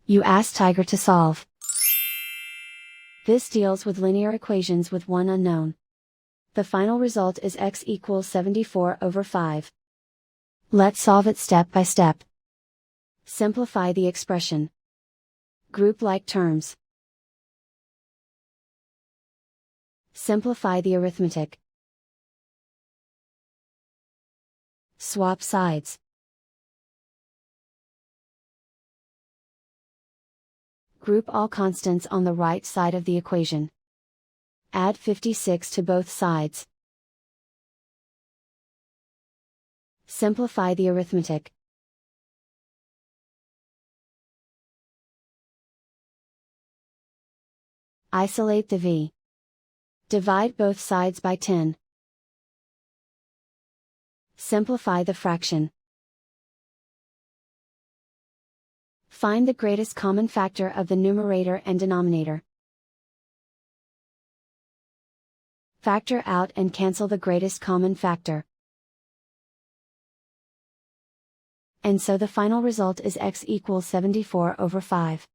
You ask Tiger to solve. This deals with linear equations with one unknown. The final result is x equals 74 over 5. Let's solve it step by step. Simplify the expression. Group like terms. Simplify the arithmetic. Swap sides. Group all constants on the right side of the equation. Add 56 to both sides. Simplify the arithmetic. Isolate the v. Divide both sides by 10. Simplify the fraction. Find the greatest common factor of the numerator and denominator. Factor out and cancel the greatest common factor. And so the final result is x equals 74 over 5.